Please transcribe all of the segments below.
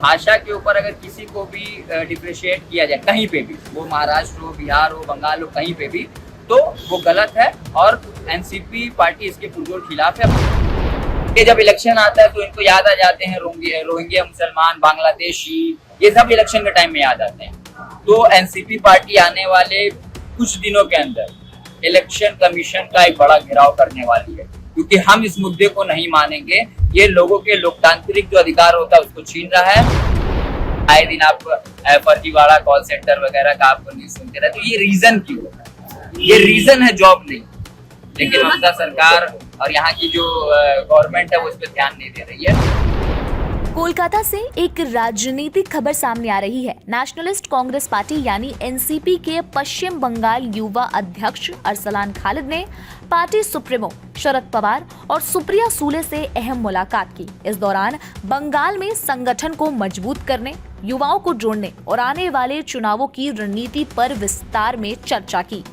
भाषा के ऊपर अगर किसी को भी डिफ्रेशिएट किया जाए कहीं पे भी, वो महाराष्ट्र हो, बिहार हो, बंगाल हो, कहीं पे भी, तो वो गलत है और एनसीपी पार्टी इसके पुरजोर खिलाफ है। ये जब इलेक्शन आता है तो इनको याद आ जाते हैं रोहिंग्या मुसलमान, बांग्लादेशी, ये सब इलेक्शन के टाइम में याद आते हैं। तो एनसीपी पार्टी आने वाले कुछ दिनों के अंदर इलेक्शन कमीशन का एक बड़ा घेराव करने वाली है, क्योंकि हम इस मुद्दे को नहीं मानेंगे। ये लोगों के लोकतांत्रिक जो अधिकार होता है उसको छीन रहा है। आए दिन आप फर्जीवाड़ा कॉल सेंटर वगैरह का आपको न्यूज सुनते रहते, तो ये रीजन क्यों है? ये रीजन है जॉब नहीं, लेकिन ममता सरकार और यहाँ की जो गवर्नमेंट है वो इस पर ध्यान नहीं दे रही है। कोलकाता से एक राजनीतिक खबर सामने आ रही है। नेशनलिस्ट कांग्रेस पार्टी यानी एनसीपी के पश्चिम बंगाल युवा अध्यक्ष अरसलान खालिद ने पार्टी सुप्रीमो शरद पवार और सुप्रिया सूले से अहम मुलाकात की। इस दौरान बंगाल में संगठन को मजबूत करने, युवाओं को जोड़ने और आने वाले चुनावों की रणनीति पर विस्तार में चर्चा की।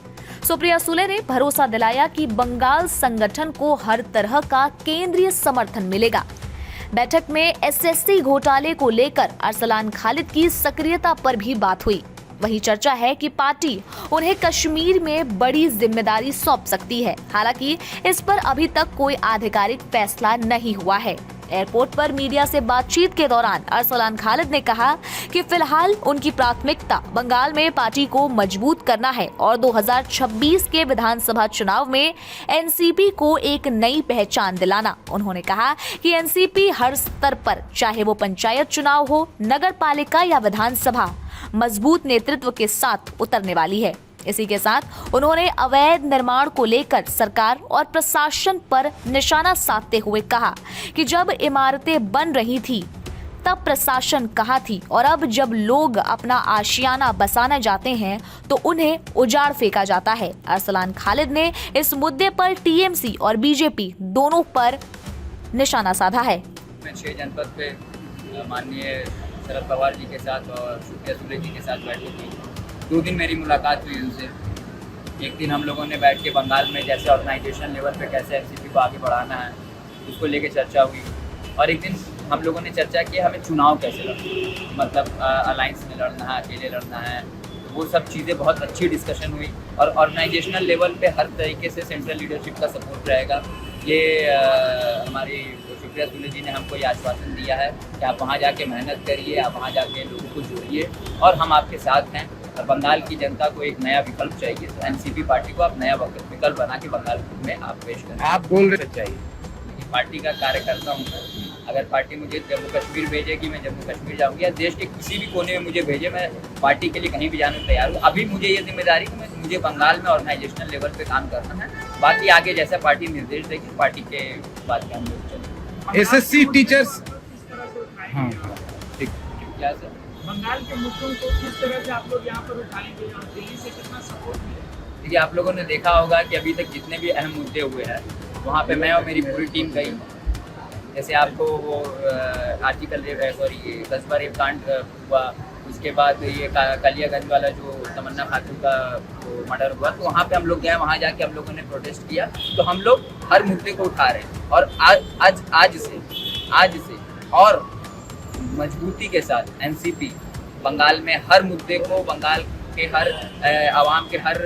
सुप्रिया सूले ने भरोसा दिलाया कि बंगाल संगठन को हर तरह का केंद्रीय समर्थन मिलेगा। बैठक में एसएससी घोटाले को लेकर अरसलान खालिद की सक्रियता पर भी बात हुई। वही चर्चा है कि पार्टी उन्हें कश्मीर में बड़ी जिम्मेदारी सौंप सकती है। हालांकि इस पर अभी तक कोई आधिकारिक फैसला नहीं हुआ है। एयरपोर्ट पर मीडिया से बातचीत के दौरान अरसलान खालिद ने कहा कि फिलहाल उनकी प्राथमिकता बंगाल में पार्टी को मजबूत करना है और 2026 के विधानसभा चुनाव में एनसीपी को एक नई पहचान दिलाना। उन्होंने कहा कि एनसीपी हर स्तर पर, चाहे वो पंचायत चुनाव हो, नगर पालिका या विधानसभा, मजबूत नेतृत्व के साथ उतरने वाली है। इसी के साथ उन्होंने अवैध निर्माण को लेकर सरकार और प्रशासन पर निशाना साधते हुए कहा कि जब इमारतें बन रही थी तब प्रशासन कहाँ थी, और अब जब लोग अपना आशियाना बसाने जाते हैं तो उन्हें उजाड़ फेंका जाता है। अरसलान खालिद ने इस मुद्दे पर टीएमसी और बीजेपी दोनों पर निशाना साधा है। मैं 6 जनपद पे माननीय शरद पवार जी के साथ और सुप्रिया सूले जी के साथ बैठी थी। 2 दिन मेरी मुलाकात हुई उनसे। एक दिन हम लोगों ने बैठ के बंगाल में जैसे ऑर्गेनाइजेशन लेवल पे कैसे एनसीपी को आगे बढ़ाना है उसको लेके चर्चा हुई, और एक दिन हम लोगों ने चर्चा की हमें चुनाव कैसे लड़ना, मतलब अलायंस में लड़ना है, अकेले लड़ना है, तो वो सब चीज़ें बहुत अच्छी डिस्कशन हुई। और ऑर्गेनाइजेशनल लेवल पे हर तरीके से सेंट्रल लीडरशिप का सपोर्ट रहेगा। ये हमारी सुप्रिया सूले जी ने हमको ये आश्वासन दिया है कि आप वहाँ जाके मेहनत करिए, आप वहाँ जाके लोगों को जोड़िए और हम आपके साथ हैं। और बंगाल की जनता को एक नया विकल्प चाहिए, तो एनसीपी पार्टी को आप नया विकल्प बना के बंगाल में आप पेश करें। आप बोल रहे चाहिए पार्टी का कार्यकर्ता हूँ। अगर पार्टी मुझे जम्मू कश्मीर भेजेगी, मैं जम्मू कश्मीर जाऊँगी, या देश के किसी भी कोने में मुझे भेजे, मैं पार्टी के लिए कहीं भी जाने को तैयार हूँ। अभी मुझे ये जिम्मेदारी कि मुझे बंगाल में ऑर्गेनाइजेशनल लेवल पे काम करना है। बाकी आगे जैसा पार्टी निर्देश देगी पार्टी के बाद में हम लोग चलेंगे। एसएससी टीचर्स हाँ ठीक क्या सर? बंगाल के मुद्दों को किस तरह से आप लोग यहाँ पर उठाएंगे और दिल्ली से कितना सपोर्ट मिलेगा? देखिए, आप लोगों ने देखा होगा कि अभी तक जितने भी अहम मुद्दे हुए हैं वहाँ पे मैं और मेरी पूरी टीम गई। जैसे आपको वो आर्टिकल सॉरी 10 बार रेप कांड हुआ, उसके बाद ये कालियागंज वाला जो तमन्ना खातून का वो मर्डर हुआ, तो वहाँ पे हम लोग गए। वहाँ जाके हम लोगों ने प्रोटेस्ट किया। तो हम लोग हर मुद्दे को उठा रहे हैं और आज से और मजबूती के साथ एनसीपी बंगाल में हर मुद्दे को, बंगाल के हर आवाम के हर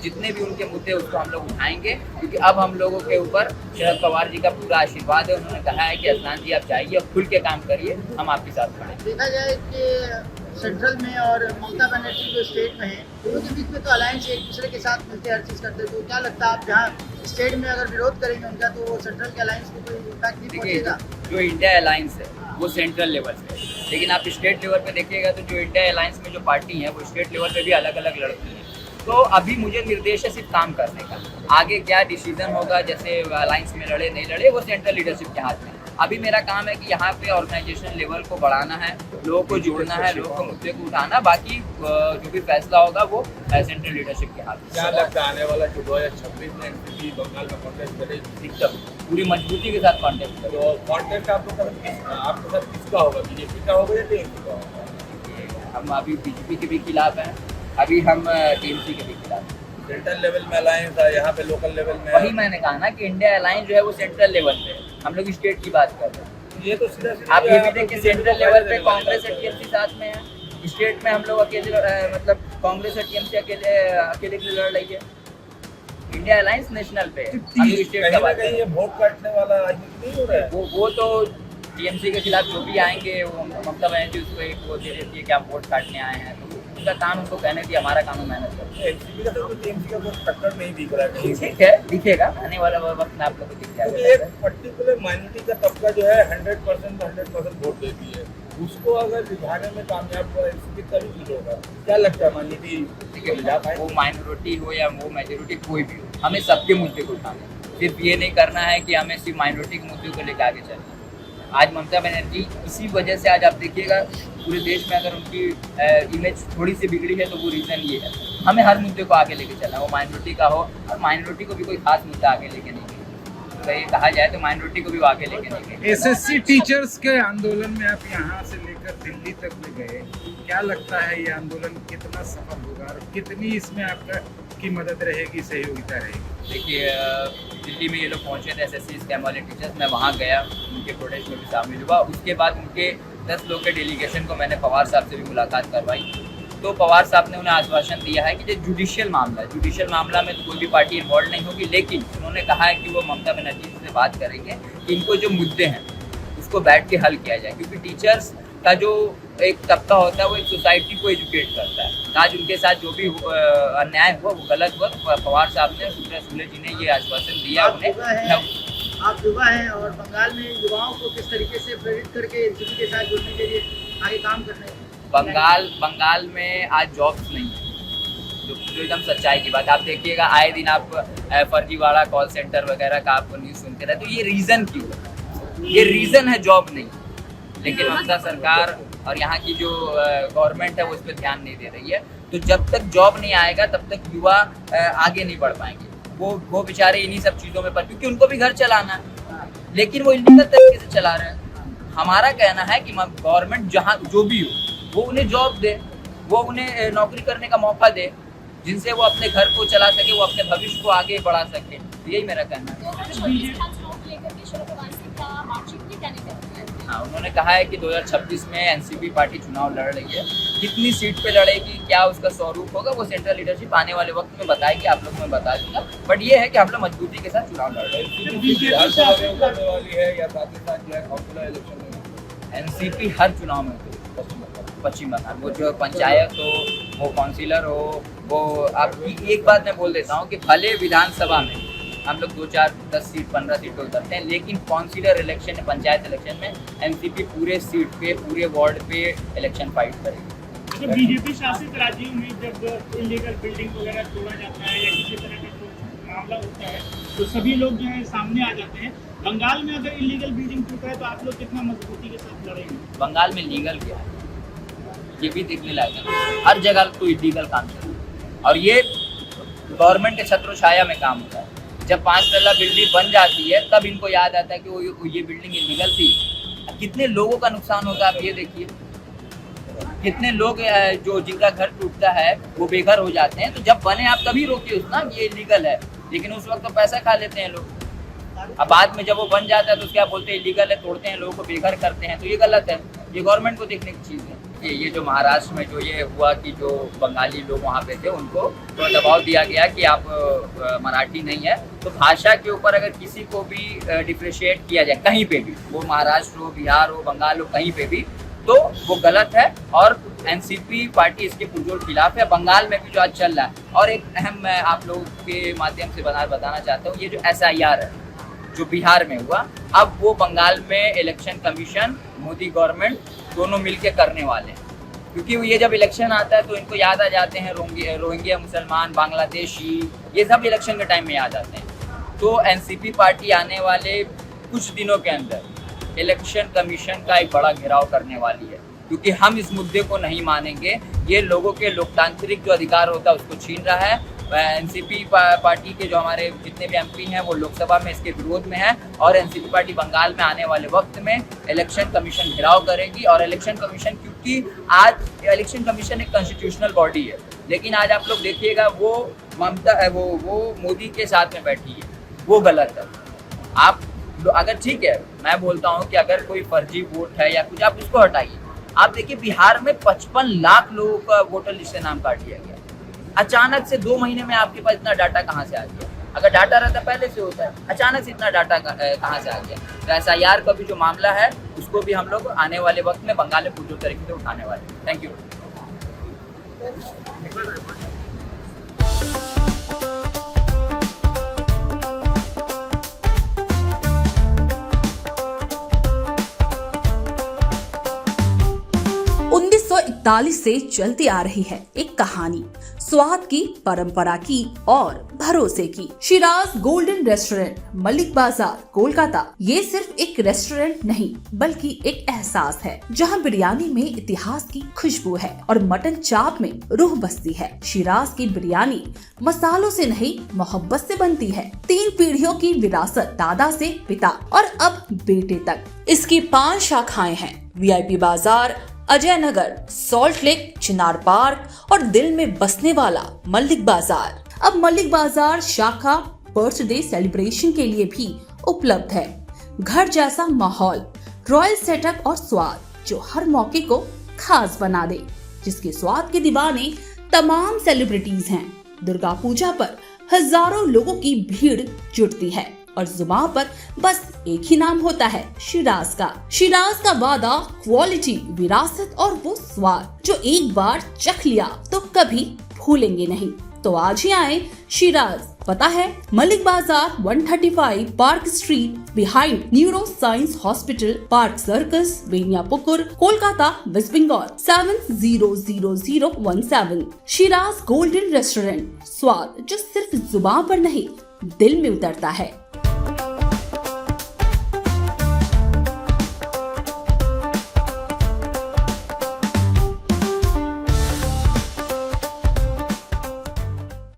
जितने भी उनके मुद्दे उसको हम लोग उठाएंगे, क्योंकि अब हम लोगों के ऊपर शरद पवार जी का पूरा आशीर्वाद है। उन्होंने कहा है कि अरसलान जी आप जाइए और खुल के काम करिए, हम आपके साथ खड़े हैं। देखा जाए कि सेंट्रल में और ममता बनर्जी जो स्टेट में है, दोनों के बीच में तो अलायंस एक दूसरे के साथ मिलते हर चीज़ करते, तो क्या लगता है आप जहाँ स्टेट में अगर विरोध करेंगे उनका तो वो सेंट्रल के अलायंस को कोई इम्पैक्ट नहीं पहुँचेगा? जो इंडिया अलायंस है वो सेंट्रल लेवल पे, लेकिन आप स्टेट लेवल पे देखिएगा तो जो इंडिया अलायंस में जो पार्टी है वो स्टेट लेवल पे भी अलग अलग लड़ती है। तो अभी मुझे निर्देश है सिर्फ काम करने का। आगे क्या डिसीजन होगा, जैसे अलायंस में लड़े नहीं लड़े, वो सेंट्रल लीडरशिप के हाथ में। अभी मेरा काम है कि यहाँ पे ऑर्गेनाइजेशन लेवल को बढ़ाना है, लोगों को जोड़ना है, लोगों को मुद्दे को उठाना। बाकी जो भी फैसला होगा वो सेंट्रल लीडरशिप के हाथ में। क्या लगता है आने वाला जो 2026 में एनसीपी बंगाल में कॉन्टेस्ट करेगी? एकदम पूरी मजबूती के साथ कॉन्टेक्ट करें। तो कॉन्टेस्ट आपके साथ किसका होगा? बीजेपी का होगा या टीएमसी का होगा? हम अभी बीजेपी के भी खिलाफ हैं, अभी हम टीएमसी के भी खिलाफ हैं। सेंट्रल लेवल में अलायंस है, यहाँ पे लोकल लेवल में वही मैंने कहा ना कि इंडिया अलायंस जो है वो सेंट्रल लेवल पे है, हम लोग स्टेट की बात कर रहे हैं। ये तो सीधा सीधा आप ये भी देखिए, सेंट्रल लेवल पे कांग्रेस और टीएमसी साथ में है, स्टेट में हम लोग अकेले मतलब कांग्रेस और टीएमसी अकेले के लिए लड़ रही है। इंडिया अलायंस नेशनल पे है, अभी स्टेट कहीं का ना बात कहीं है। ये वोट काटने वाला राजनीति नहीं हो रहा है। वो तो टीएमसी के खिलाफ जो भी आएंगे, वो ममता बनर्जी उसको एक वो दे देती है कि आप वोट काटने आए हैं, तो उनका काम उनको कहने दिया, हमारा काम मेहनत करते एनसीपी का तो टीएमसी का कोई टक्कर नहीं दिख रहा है कहीं हैं। से। ठीक है, दिखेगा आने वाला वक्त में आप लोग को दिख क्योंकि जाएगा। एक पर्टिकुलर माइनॉरिटी का तबका जो है 100% वोट देती है, उसको अगर रिझाने में कामयाब एनसीपी तभी कुछ होगा। क्या लगता है माइनॉरिटी देखिए, वो माइनॉरिटी हो या वो मेजोरिटी कोई भी हो, हमें सबके मुद्दे को उठाना है। सिर्फ ये नहीं करना है कि हमें सिर्फ माइनॉरिटी के मुद्दे को लेकर आगे चलना है। आज ममता बनर्जी इसी वजह से, आज आप देखिएगा पूरे देश में अगर उनकी इमेज थोड़ी सी बिगड़ी है तो वो रीज़न ये है। हमें हर मुद्दे को आगे लेके चलना है, वो माइनॉरिटी का हो, और माइनॉरिटी को भी कोई खास मुद्दा आगे लेके नहीं गए, तो ये कहा जाए तो माइनॉरिटी को भी वो आगे लेके नहीं गए। एसएससी टीचर्स के आंदोलन में आप यहाँ से लेकर दिल्ली तक में गए, क्या लगता है ये आंदोलन कितना सफल होगा और कितनी इसमें आपका की मदद रहेगी, सहयोगिता रहेगी? देखिए, दिल्ली में ये लोग पहुंचे थे एसएससी स्कैम वाले टीचर्स, मैं वहाँ गया, उनके प्रोटेस्ट में भी शामिल हुआ। उसके बाद उनके 10 लोग के डेलीगेशन को मैंने पवार साहब से भी मुलाकात करवाई, तो पवार साहब ने उन्हें आश्वासन दिया है कि जो जुडिशियल मामला में तो कोई भी पार्टी इन्वॉल्व नहीं होगी, लेकिन उन्होंने कहा है कि वो ममता बनर्जी से बात करेंगे कि इनको जो मुद्दे हैं उसको बैठ के हल किया जाए, क्योंकि टीचर्स का जो एक तबका होता है वो एक सोसाइटी को एजुकेट करता है। आज उनके साथ जो भी अन्याय हुआ, वो गलत हुआ, तो पवार साहब ने, सुब्रत सुले जी ने ये आश्वासन दिया उन्हें। आप युवा हैं और बंगाल में युवाओं को किस तरीके से प्रेरित करके एनसीपी के साथ जुड़ने के लिए आगे काम कर रहे हैं? बंगाल में आज जॉब्स नहीं है, जो एकदम सच्चाई की बात। आप देखिएगा, आए दिन आप फर्जीवाड़ा कॉल सेंटर वगैरह का आप न्यूज़ सुनते रहते, तो ये रीज़न क्यों है? ये रीज़न है जॉब नहीं, लेकिन ममता सरकार और यहाँ की जो गवर्नमेंट है वो इस पर ध्यान नहीं दे रही है। तो जब तक जॉब नहीं आएगा तब तक युवा आगे नहीं बढ़ पाएंगे। वो बेचारे इन्हीं सब चीज़ों में, पर क्योंकि उनको भी घर चलाना है, लेकिन वो इलीगल तरीके से चला रहे हैं। हमारा कहना है कि गवर्नमेंट जहाँ जो भी हो वो उन्हें जॉब दे, वो उन्हें नौकरी करने का मौका दे, जिनसे वो अपने घर को चला सके, वो अपने भविष्य को आगे बढ़ा सके। यही मेरा कहना है। हाँ, उन्होंने कहा है कि 2026 में एनसीपी पार्टी चुनाव लड़ रही है। कितनी सीट पे लड़ेगी, क्या उसका स्वरूप होगा, वो सेंट्रल लीडरशिप आने वाले वक्त में बताएगी, आप लोग मैं बता दूंगा। बट ये है कि हम लोग मजबूती के साथ चुनाव लड़ रहे हैं। एनसीपी हर चुनाव में पश्चिम बंगाल, वो जो पंचायत हो, वो काउंसिलर हो, वो आप एक बात मैं बोल देता हूँ कि भले विधानसभा में हम लोग 2, 4, 10 सीट 15 सीट पे उतरते हैं, लेकिन काउंसिलर इलेक्शन, पंचायत इलेक्शन में एनसीपी पूरे सीट पे, पूरे वार्ड पे इलेक्शन फाइट करेगी। तो बीजेपी शासित राज्यों में जब इलीगल बिल्डिंग वगैरह तोड़ा जाता है या किसी तरह का कोई मामला होता है तो सभी लोग जो है सामने आ जाते हैं। बंगाल में अगर इलीगल बिल्डिंग टूटा है तो आप लोग कितना मजबूती के साथ लड़ेंगे? बंगाल में लीगल क्या है ये भी देखने लायक है। हर जगह तो इलीगल काम चल रहा है, और ये गवर्नमेंट के छत्र छाया में काम होता है। जब 5 तल्ला बिल्डिंग बन जाती है तब इनको याद आता है कि वो ये बिल्डिंग इलीगल थी। कितने लोगों का नुकसान होता है आप ये देखिए, कितने लोग जो जिनका घर टूटता है वो बेघर हो जाते हैं। तो जब बने आप तभी रोकिए उसना, ये इलीगल है, लेकिन उस वक्त तो पैसा खा लेते हैं लोग। अब बाद में जब वो बन जाता है तो क्या बोलते हैं इलीगल है, तोड़ते हैं, लोगों को बेघर करते हैं, तो ये गलत है। ये गवर्नमेंट को देखने की चीज़ है। ये जो महाराष्ट्र में जो ये हुआ कि जो बंगाली लोग वहाँ पे थे उनको तो दबाव दिया गया कि आप मराठी नहीं है, तो भाषा के ऊपर अगर किसी को भी डिफ्रेशिएट किया जाए कहीं पे भी, वो महाराष्ट्र हो, बिहार हो, बंगाल हो, कहीं पे भी, तो वो गलत है। और एनसीपी पार्टी इसके पुरजोर खिलाफ है। बंगाल में भी जो आज चल रहा है, और एक अहम मैं आप लोगों के माध्यम से बताना चाहता हूँ, ये जो SIR है जो बिहार में हुआ, अब वो बंगाल में इलेक्शन कमीशन, मोदी गवर्नमेंट दोनों मिलके करने वाले हैं। क्योंकि ये जब इलेक्शन आता है तो इनको याद आ जाते हैं रोहिंग्या मुसलमान, बांग्लादेशी, ये सब इलेक्शन के टाइम में याद आते हैं। तो एनसीपी पार्टी आने वाले कुछ दिनों के अंदर इलेक्शन कमीशन का एक बड़ा घेराव करने वाली है, क्योंकि हम इस मुद्दे को नहीं मानेंगे। ये लोगों के लोकतांत्रिक जो अधिकार होता है उसको छीन रहा है। एनसीपी पार्टी के जो हमारे जितने भी MP हैं वो लोकसभा में इसके विरोध में है, और एनसीपी पार्टी बंगाल में आने वाले वक्त में इलेक्शन कमीशन घेराव करेगी। और इलेक्शन कमीशन, क्योंकि आज इलेक्शन कमीशन एक कॉन्स्टिट्यूशनल बॉडी है, लेकिन आज आप लोग देखिएगा वो ममता वो मोदी के साथ में बैठी है, वो गलत है। आप अगर ठीक है, मैं बोलता हूँ कि अगर कोई फर्जी वोट है या कुछ, आप उसको हटाइए। आप देखिए बिहार में 55 लाख लोगों का वोटर लिस्ट से नाम काट दिया गया। अचानक से 2 महीने में आपके पास इतना डाटा कहाँ से आ गया? अगर डाटा रहता पहले से होता है, अचानक से इतना डाटा कहाँ से आ गया? तो SIR का भी जो मामला है उसको भी हम लोग आने वाले वक्त में बंगाल में पूरी तरीके से उठाने वाले हैं। Thank you. से चलती आ रही है एक कहानी, स्वाद की, परंपरा की और भरोसे की। शिराज गोल्डन रेस्टोरेंट, मलिक बाजार, कोलकाता। ये सिर्फ एक रेस्टोरेंट नहीं बल्कि एक एहसास है, जहां बिरयानी में इतिहास की खुशबू है और मटन चाप में रूह बसती है। शिराज की बिरयानी मसालों से नहीं, मोहब्बत से बनती है। 3 पीढ़ियों की विरासत, दादा से पिता और अब बेटे तक। इसकी 5 शाखाएं हैं, VIP बाजार, अजय नगर, सॉल्ट लेक, चिनार पार्क और दिल में बसने वाला मलिक बाजार। अब मलिक बाजार शाखा बर्थडे सेलिब्रेशन के लिए भी उपलब्ध है। घर जैसा माहौल, रॉयल सेटअप और स्वाद जो हर मौके को खास बना दे, जिसके स्वाद के दीवाने तमाम सेलिब्रिटीज हैं। दुर्गा पूजा पर हजारों लोगों की भीड़ जुटती है और जुबान पर बस एक ही नाम होता है, शिराज का। शिराज का वादा, क्वालिटी, विरासत और वो स्वाद जो एक बार चख लिया तो कभी भूलेंगे नहीं। तो आज ही आए शिराज। पता है Malik Bazar, 135 Park Street, behind Neuro Science Hospital, Park Circus, Beniapukur, Kolkata, West Bengal 700017। Shiraz Golden Restaurant, स्वाद जो सिर्फ जुबान पर नहीं दिल में उतरता है।